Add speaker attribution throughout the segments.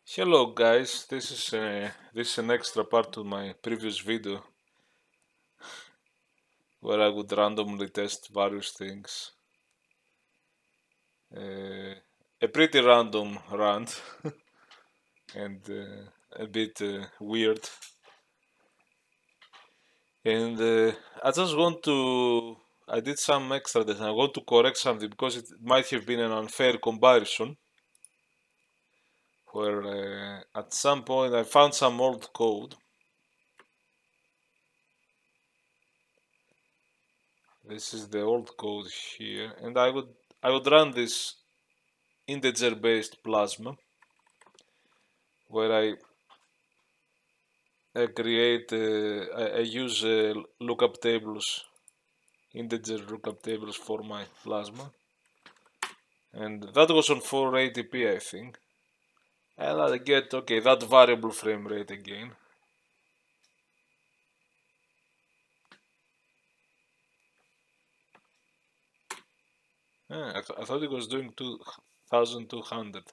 Speaker 1: Hello guys, this is an extra part to my previous video where I would randomly test various things. A pretty random rant and a bit weird. And I did some extra tests. I want to correct something because it might have been an unfair comparison. Where at some point I found some old code. This is the old code here, and I would run this integer-based plasma, where I use lookup tables, integer lookup tables for my plasma, and that was on 480p, I think, and I get that variable frame rate again. I thought it was doing 2200.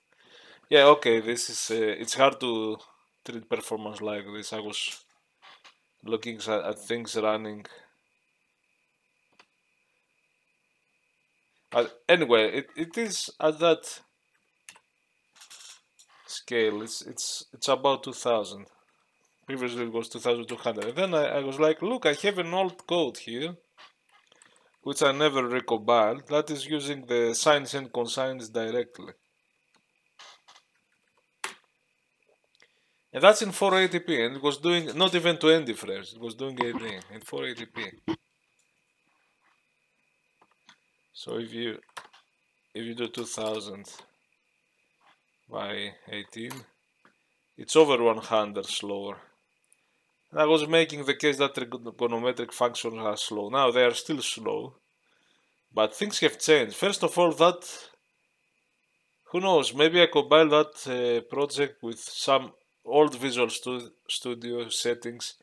Speaker 1: Yeah, okay, this is it's hard to treat performance like this. I was looking at things running. Anyway, it is at that scale. It's about 2000. Previously it was 2200. And then I was like, look, I have an old code here, which I never recompiled, that is using the sines and cosines directly. And that's in 480p, and it was doing not even 20 frames, it was doing 18 in 480p. So if you do 2000 by 18, it's over 100 slower. And I was making the case that trigonometric functions are slow. Now they are still slow, but things have changed. First of all, who knows, maybe I compiled that project with some old Visual Studio settings,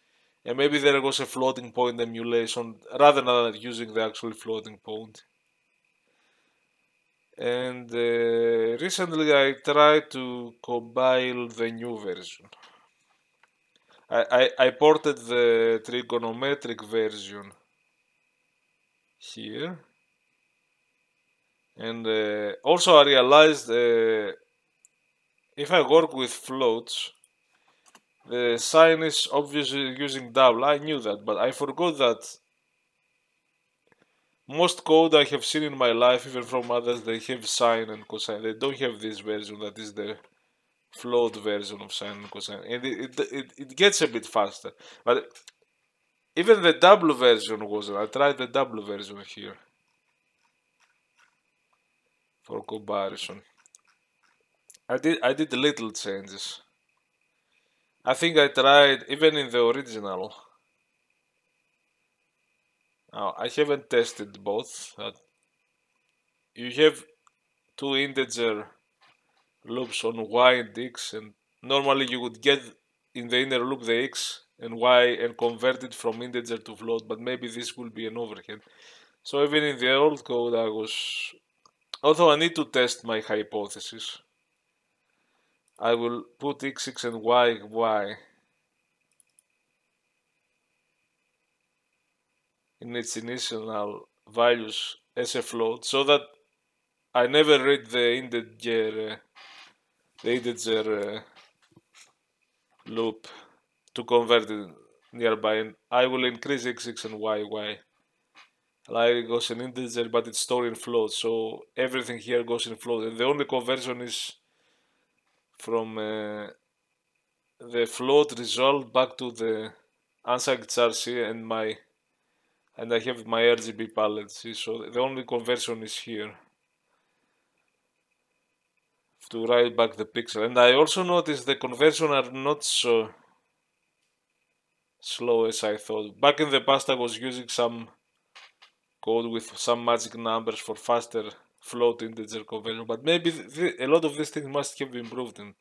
Speaker 1: and maybe there was a floating point emulation rather than using the actual floating point. And recently I tried to compile the new version. I ported the trigonometric version here, and also I realized if I work with floats, the sine is obviously using double. I knew that, but I forgot that most code I have seen in my life, even from others, they have sine and cosine. They don't have this version that is the float version of sine and cosine, and it gets a bit faster. But even the double version wasn't. I tried the double version here for comparison. I did little changes. I think I tried even in the original. Now I haven't tested both. You have two integer loops on y and x, and normally you would get in the inner loop the x and y and convert it from integer to float, but maybe this will be an overhead. So even in the old code although I need to test my hypothesis, I will put x and y in its initial values as a float, so that I never read the integer loop to convert it nearby, and I will increase x and y. Like goes an integer, but it's stored in float, so everything here goes in float, and the only conversion is from the float result back to the unsigned char-C and I have my RGB palette. See, so the only conversion is here to write back the pixel. And I also noticed the conversion are not so slow as I thought. Back in the past I was using some code with some magic numbers for faster float integer conversion, but maybe a lot of these things must have improved in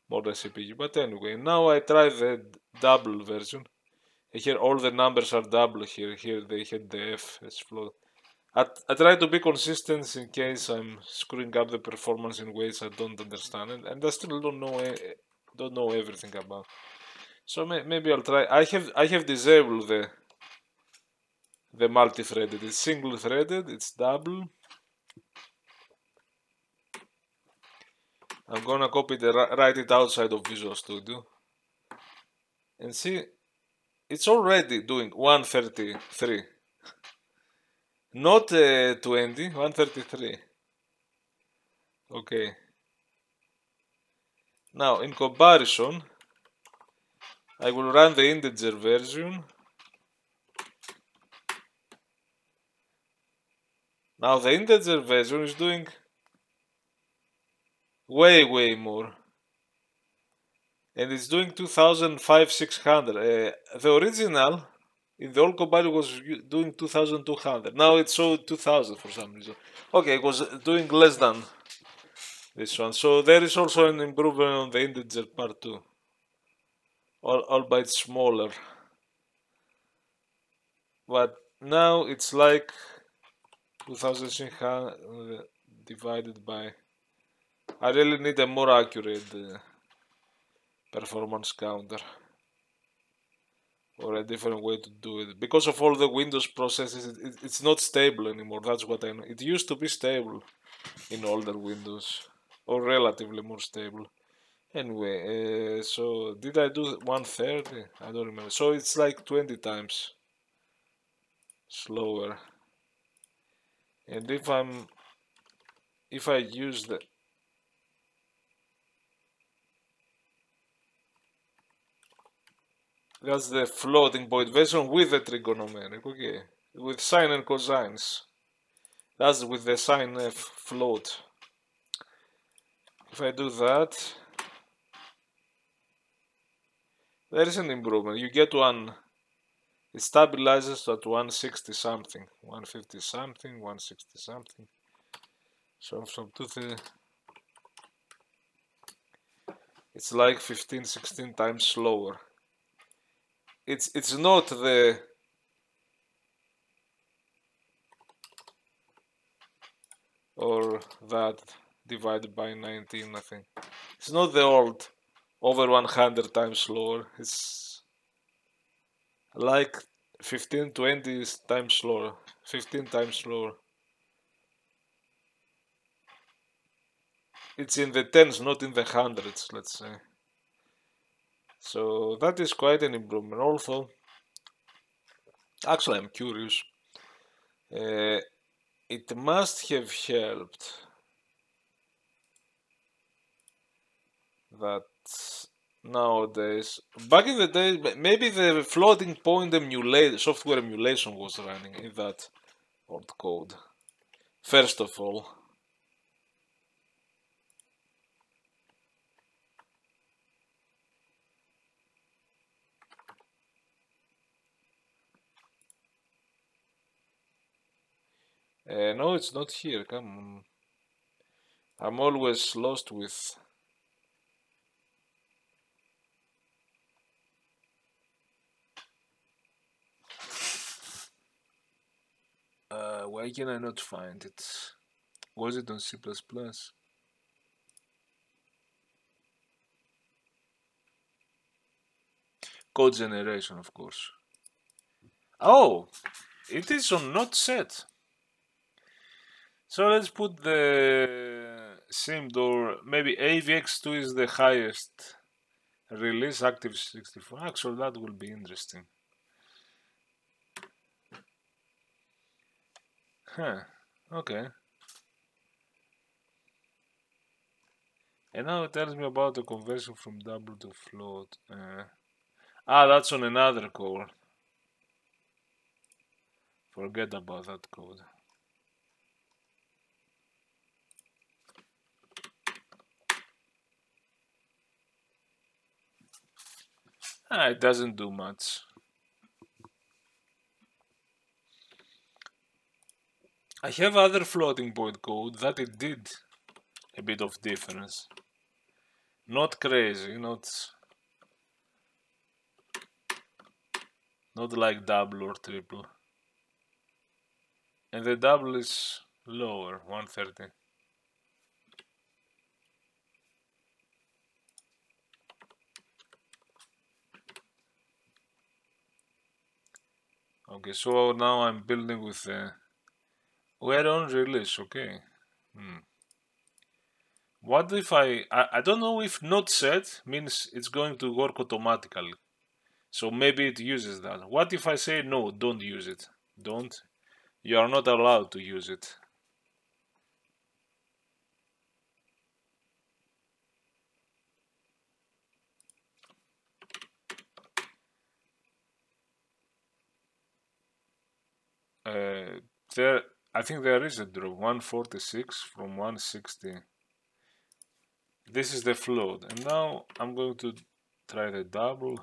Speaker 1: modern CPU. But anyway, now I try the double version. Here all the numbers are double here. Here they had the F as float. I try to be consistent in case I'm screwing up the performance in ways I don't understand, and I still don't know don't know everything about. So maybe I'll try. I have disabled the multi-threaded. It's single-threaded. It's double. I'm gonna copy write it outside of Visual Studio, and see, it's already doing 133, not 20, 133. Okay. Now in comparison, I will run the integer version. Now the integer version is doing way more, and it's doing 2,600. The original in the old compiler was doing 2,200. Now it showed 2,000 for some reason. Okay, it was doing less than this one. So there is also an improvement on the integer part too, albeit smaller. But now it's like 2,600 divided by. I really need a more accurate performance counter, or a different way to do it. Because of all the Windows processes, it's not stable anymore. That's what I know. It used to be stable in older Windows, or relatively more stable. Anyway, so did I do 130? I don't remember. So it's like 20 times slower. And if I use that's the floating point version with the trigonometric, okay, with sine and cosines. That's with the sine f float. If I do that, there is an improvement. You get one. It stabilizes at 160 something, 150 something, 160 something. So from 230, it's like 15, 16 times slower. It's not the or that divided by 19, I think. It's not the old over 100 times slower. It's like 15, 20 times slower. 15 times slower. It's in the tens, not in the hundreds, let's say. So that is quite an improvement. Also, actually, I'm curious. It must have helped that nowadays, back in the day, maybe the floating point software emulation was running in that old code. First of all, no, it's not here. Come on, I'm always lost with. Why can I not find it? Was it on C++? Code generation, of course. Oh, it is on not set. So let's put the simd, or maybe AVX2 is the highest release, active 64. Actually, that will be interesting. Huh, okay. And now it tells me about the conversion from double to float. That's on another core. Forget about that code. It doesn't do much. I have other floating point code that it did a bit of difference. Not crazy, not like double or triple. And the double is lower, 130. Okay, so now I'm building with we're on release. Okay. What if I don't know if not set means it's going to work automatically. So maybe it uses that. What if I say no, don't use it? Don't. You are not allowed to use it. There, I think there is a drop. 146 from 160. This is the float, and now I'm going to try the double.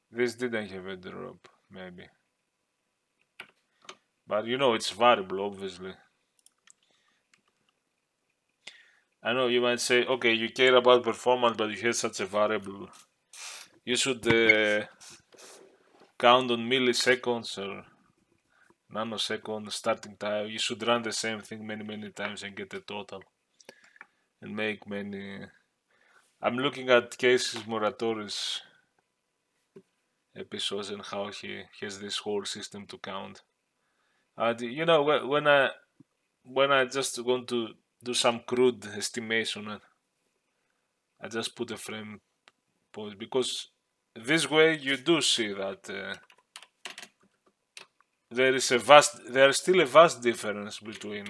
Speaker 1: This didn't have a drop, maybe. But you know, it's variable, obviously. I know you might say, okay, you care about performance, but you have such a variable. You should count on milliseconds or nanosecond starting time. You should run the same thing many times and get a total. And make many. I'm looking at Casey's Moratori's episodes and how he has this whole system to count. You know, when I just want to do some crude estimation, I just put a frame point because this way you do see that there is still a vast difference between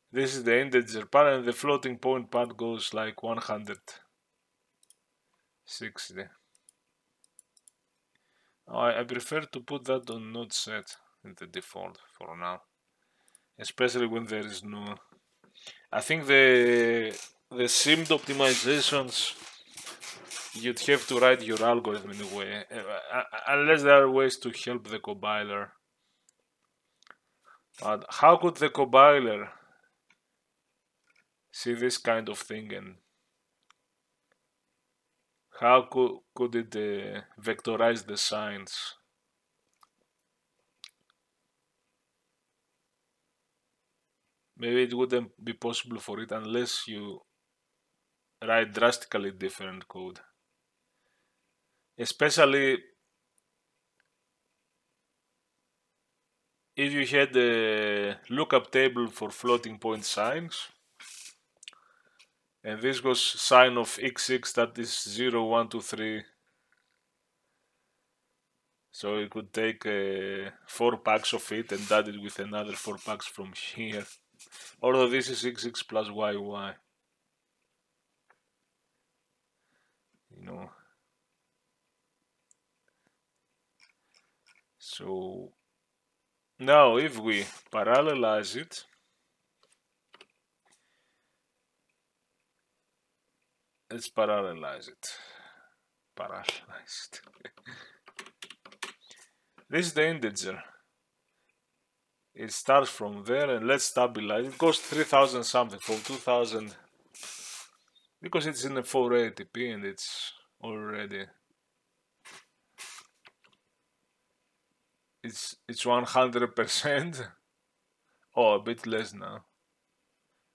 Speaker 1: this is the integer part and the floating point part goes like 160. I prefer to put that on not set in the default for now, especially when there is no. I think the simmed optimizations you'd have to write your algorithm in a way, unless there are ways to help the compiler. But how could the compiler see this kind of thing, and how could it vectorize the signs? Maybe it wouldn't be possible for it unless you write drastically different code. Especially if you had a lookup table for floating point signs, and this was sign of x6 that is 0, 1, 2, 3. So you could take 4 packs of it and add it with another 4 packs from here. Although this is x6 plus yy. You know. So now if we parallelize it, let's parallelize it. This is the integer. It starts from there and let's stabilize. It goes 3000 something from 2000 because it's in a 480p and it's already it's 100%. Oh, a bit less now.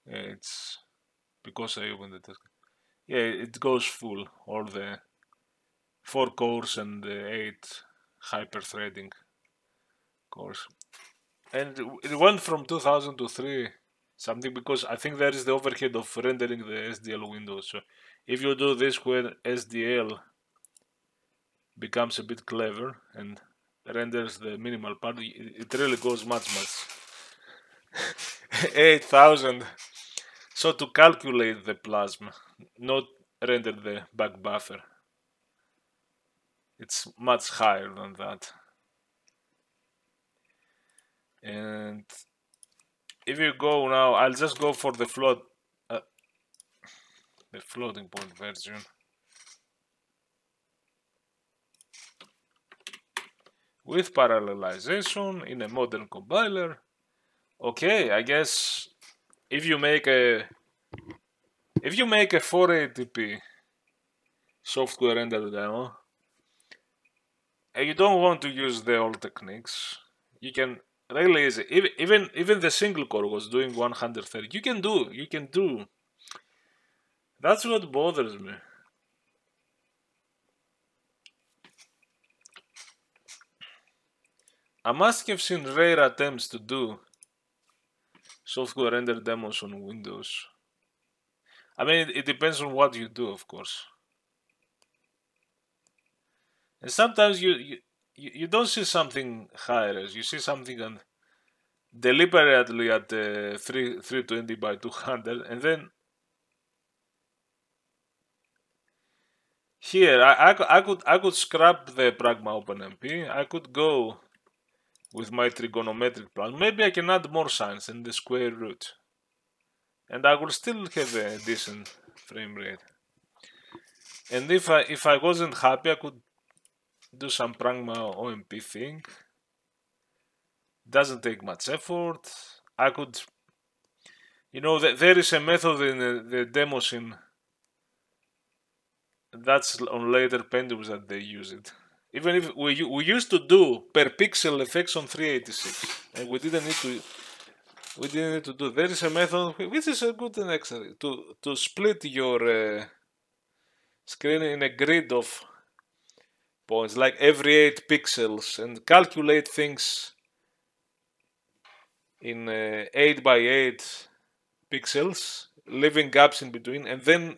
Speaker 1: Yeah, it's because I opened the task. Yeah, it goes full, all the 4 cores and the 8 hyper-threading cores. And it went from 2000 to 3 something because I think there is the overhead of rendering the SDL windows. So if you do this where SDL becomes a bit clever and renders the minimal part, it really goes much 8000. So to calculate the plasma, not render the back buffer, it's much higher than that. And if you go now, I'll just go for the floating point version. With parallelization in a modern compiler. Okay, I guess if you make a 480p software render demo and you don't want to use the old techniques, you can really easy. Even the single core was doing 130. You can do That's what bothers me. I must have seen rare attempts to do software render demos on Windows. I mean, it depends on what you do, of course. And sometimes you don't see something high res. You see something deliberately at 320 by 200, and then here I could scrap the Pragma OpenMP. I could go with my trigonometric plan. Maybe I can add more signs and the square root, and I will still have a decent frame rate. And if I wasn't happy, I could do some Pragma OMP thing. Doesn't take much effort. I could, there is a method in the demos in that's on later Pentiums that they use it. Even if we used to do per pixel effects on 386, and we didn't need to do. There is a method which is a good and excellent to split your screen in a grid of points, like every 8 pixels, and calculate things in 8 by 8 pixels, leaving gaps in between, and then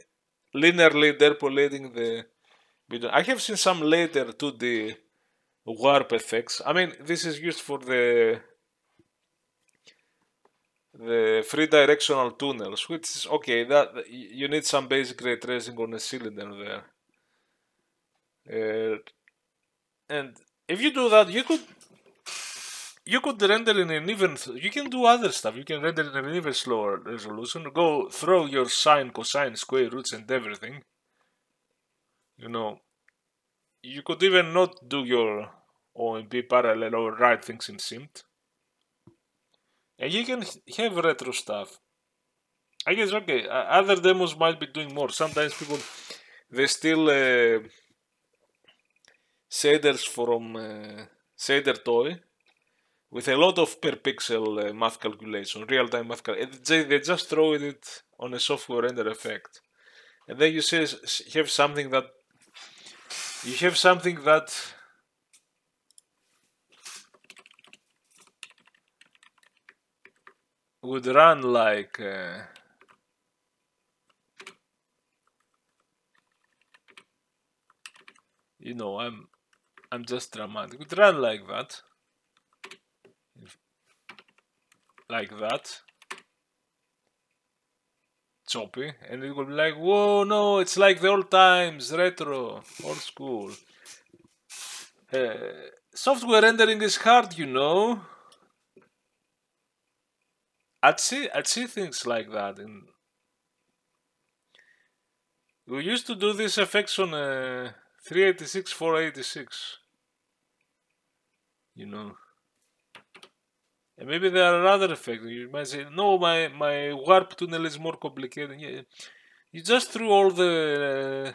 Speaker 1: linearly interpolating the between. I have seen some later 2D warp effects. I mean, this is used for the free directional tunnels, which is okay. That you need some basic ray tracing on a cylinder there, and if you do that, you could render in an even. You can do other stuff. You can render in an even slower resolution. Go throw your sine, cosine, square roots, and everything. You could even not do your OMP parallel or write things in Simt. And you can have retro stuff. I guess, okay, other demos might be doing more. Sometimes people, they steal shaders from Shader Toy with a lot of per pixel math calculation, real-time math calculation. They just throw it on a software render effect. And then you have something that would run like I'm just dramatic. It would run like that, choppy, and it would be like, whoa, no, it's like the old times, retro, old school. Software rendering is hard, I'd see things like that. We used to do these effects on 386, 486. And maybe there are other effects. You might say, no, my warp tunnel is more complicated. Yeah. You just threw all the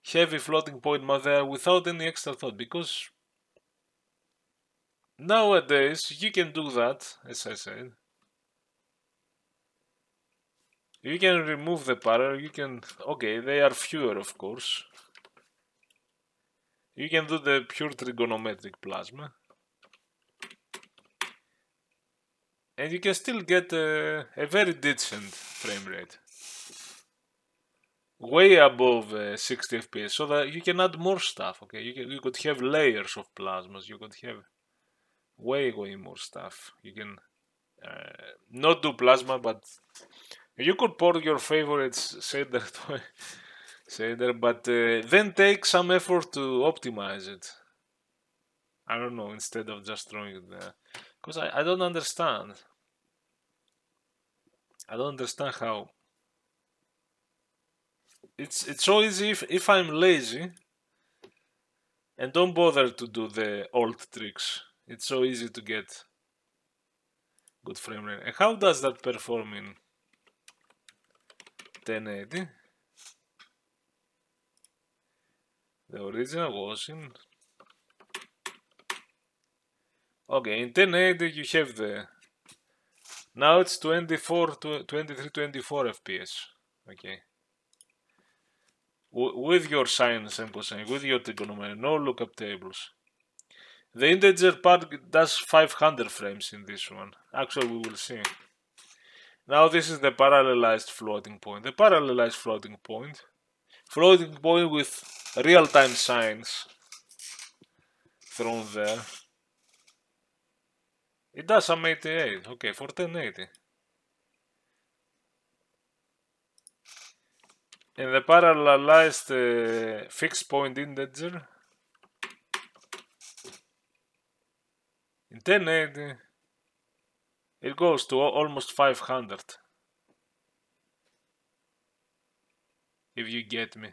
Speaker 1: heavy floating point math there without any extra thought, because nowadays you can do that, as I said. You can remove the parallel, okay, they are fewer, of course. You can do the pure trigonometric plasma. And you can still get a very decent frame rate. Way above 60 FPS, so that you can add more stuff, okay? You could have layers of plasmas, you could have way more stuff. You can not do plasma, but you could port your favorites shader, but then take some effort to optimize it. I don't know, instead of just throwing it there. Because I don't understand. I don't understand how. It's so easy if I'm lazy and don't bother to do the old tricks. It's so easy to get good frame rate. And how does that perform in 1080? The original was in. Okay, in 1080 you have now it's 23, 24 FPS. Okay. With your sines and cosine, with your trigonometry, no lookup tables. The integer part does 500 frames in this one. Actually, we will see. Now this is the parallelized floating point. The parallelized floating point with real-time sines thrown there. It does some 88. Okay, for 1080. And the parallelized fixed point integer in 1080 it goes to almost 500. If you get me.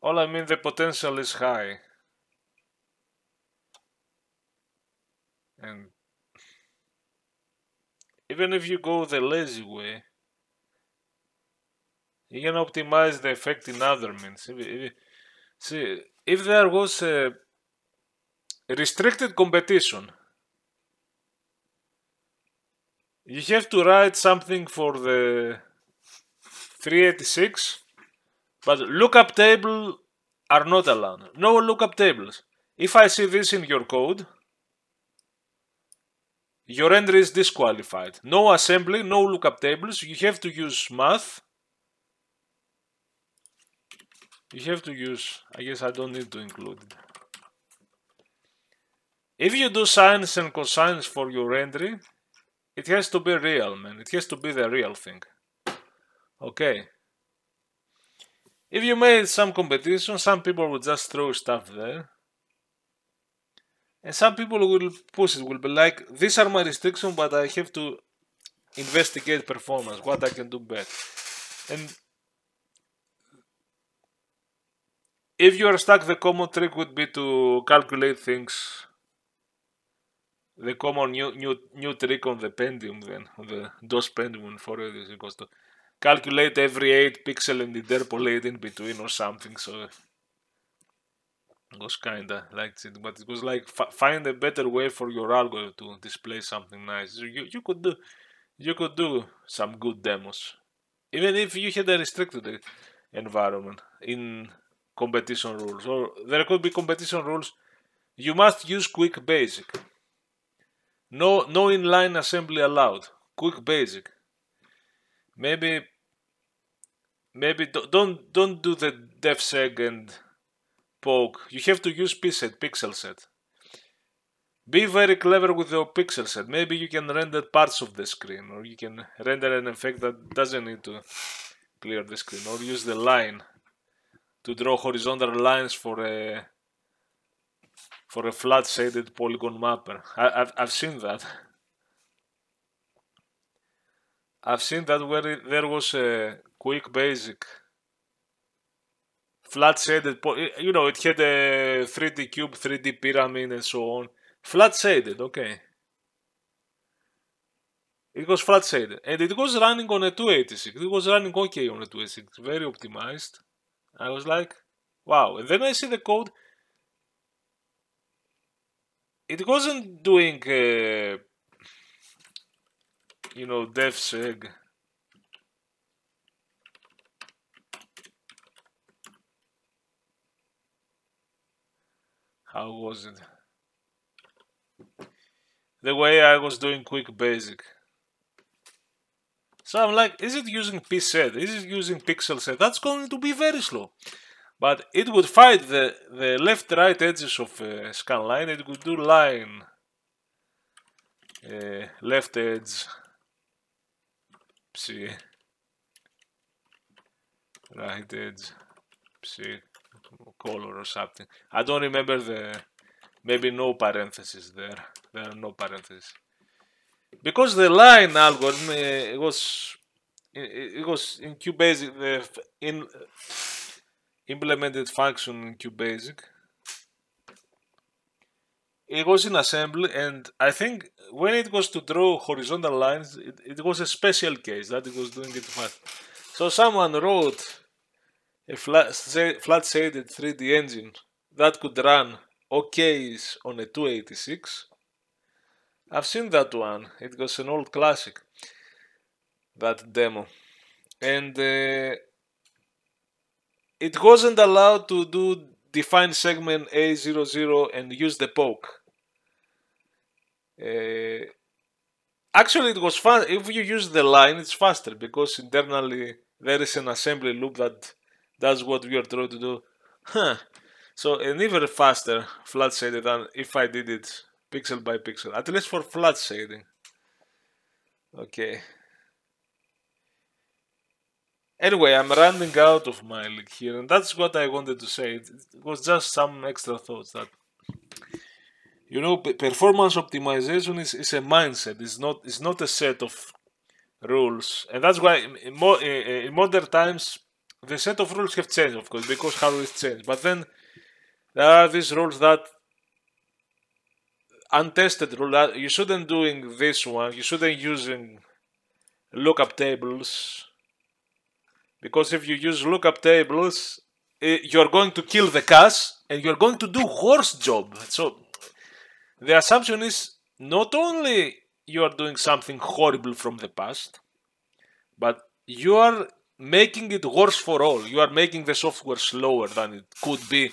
Speaker 1: All I mean, the potential is high. And even if you go the lazy way, you can optimize the effect in other means. See, if there was a restricted competition, you have to write something for the 386, but lookup table are not allowed. No lookup tables. If I see this in your code, your entry is disqualified. No assembly, no lookup tables. You have to use math. You have to use, I guess I don't need to include it. If you do sines and cosines for your entry, it has to be real, man. It has to be the real thing. Okay. If you made some competition, some people will just throw stuff there. And some people will push it, will be like, these are my restrictions, but I have to investigate performance, what I can do better. And if you are stuck, the common trick would be to calculate things. The common new trick on the Pentium then, on the DOS Pentium for it is equals to calculate every 8 pixel and interpolate in between or something. So it was kinda like it, but it was like find a better way for your algorithm to display something nice. So you could do some good demos, even if you had a restricted environment in competition rules, or there could be competition rules. You must use quick basic. No inline assembly allowed. Quick basic. Maybe don't do the def seg and poke. You have to use pixel set. Be very clever with your pixel set. Maybe you can render parts of the screen, or you can render an effect that doesn't need to clear the screen, or use the line to draw horizontal lines for a flat shaded polygon mapper. I've seen that. I've seen that where there was a quick basic flat shaded, you know, it had a 3D cube, 3D pyramid and so on. Flat shaded, okay. It was flat shaded and it was running on a 286. It was running okay on a 286, very optimized. I was like, wow. And then I see the code. It wasn't doing, you know, def seg. How was it? The way I was doing quick basic. So I'm like, is it using pset? Is it using pixel set? That's going to be very slow. But it would fight the left-right edges of a scanline. It would do line, left edge, psi, right edge, psi, color or something. I don't remember maybe no parentheses there. There are no parentheses. Because the line algorithm, it was in QBasic, the implemented function in QBasic. It was in assembly, and I think when it was to draw horizontal lines, it was a special case that it was doing it fast. So someone wrote a flat shaded 3D engine that could run OKs on a 286. I've seen that one. It was an old classic, that demo. And it wasn't allowed to do define segment A00 and use the poke. Actually, it was fun. If you use the line, it's faster because internally there is an assembly loop that does what we are trying to do. Huh. So, and even faster flat shading than if I did it pixel by pixel, at least for flat shading. Okay. Anyway, I'm running out of my league here, and that's what I wanted to say. It was just some extra thoughts that, you know, performance optimization is a mindset. It's not a set of rules, and that's why in modern times the set of rules have changed, of course, because hardware has changed. But then there are these rules that untested rule that you shouldn't doing this one. You shouldn't using lookup tables, because if you use lookup tables, you're going to kill the cache and you're going to do worse job. So the assumption is not only you are doing something horrible from the past, but you are making it worse for all. You are making the software slower than it could be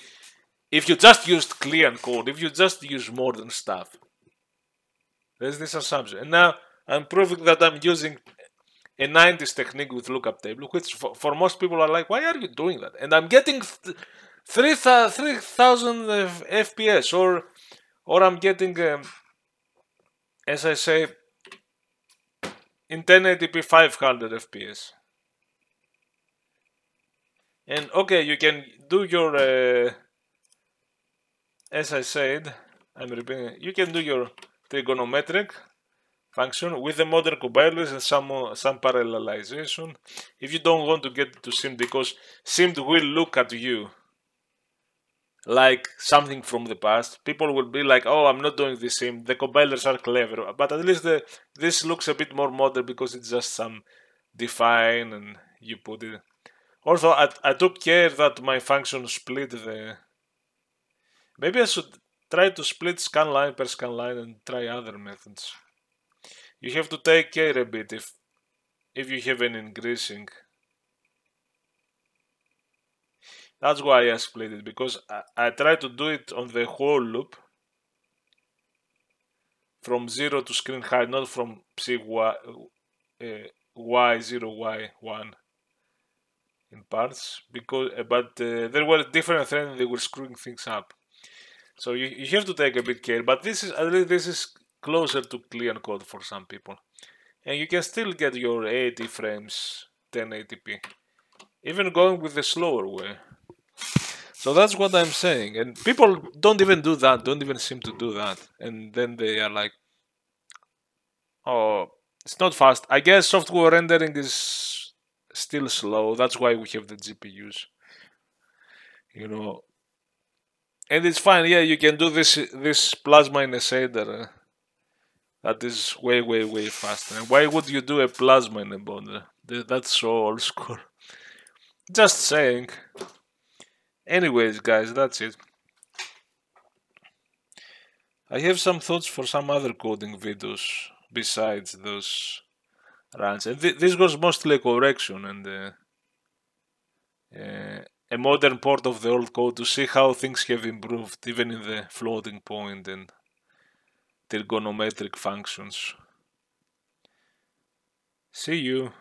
Speaker 1: if you just used clean code, if you just use modern stuff. There's this assumption. And now I'm proving that I'm using a 90s technique with lookup table, which for most people are like, why are you doing that? And I'm getting 3,000 FPS, or I'm getting, as I say, in 1080p 500 FPS. And okay, you can do your, as I said, I'm repeating, you can do your trigonometric function with the modern compilers and some parallelization. If you don't want to get to SIMD, because SIMD will look at you like something from the past. People will be like, oh, I'm not doing this SIMD. The compilers are clever, but at least this looks a bit more modern because it's just some define and you put it. Also, I took care that my function split the. Maybe I should try to split scan line per scan line and try other methods. You have to take care a bit if you have an increasing. That's why I split it, because I try to do it on the whole loop from 0 to screen height, not from y0 y1 in parts, because but there were different threads and they were screwing things up. So you have to take a bit care, but this is, at least this is closer to clean code for some people. And you can still get your 80 frames 1080p, even going with the slower way. So that's what I'm saying. And people don't even do that, don't even seem to do that. And then they are like, oh, it's not fast. I guess software rendering is still slow. That's why we have the GPUs. You know. And it's fine, yeah, you can do this plasma in a shader. That is way faster. And why would you do a plasma in a bonder? That's so old school. Just saying. Anyways, guys, that's it. I have some thoughts for some other coding videos besides those runs. And this was mostly a correction and a modern port of the old code to see how things have improved, even in the floating point and trigonometric functions. See you.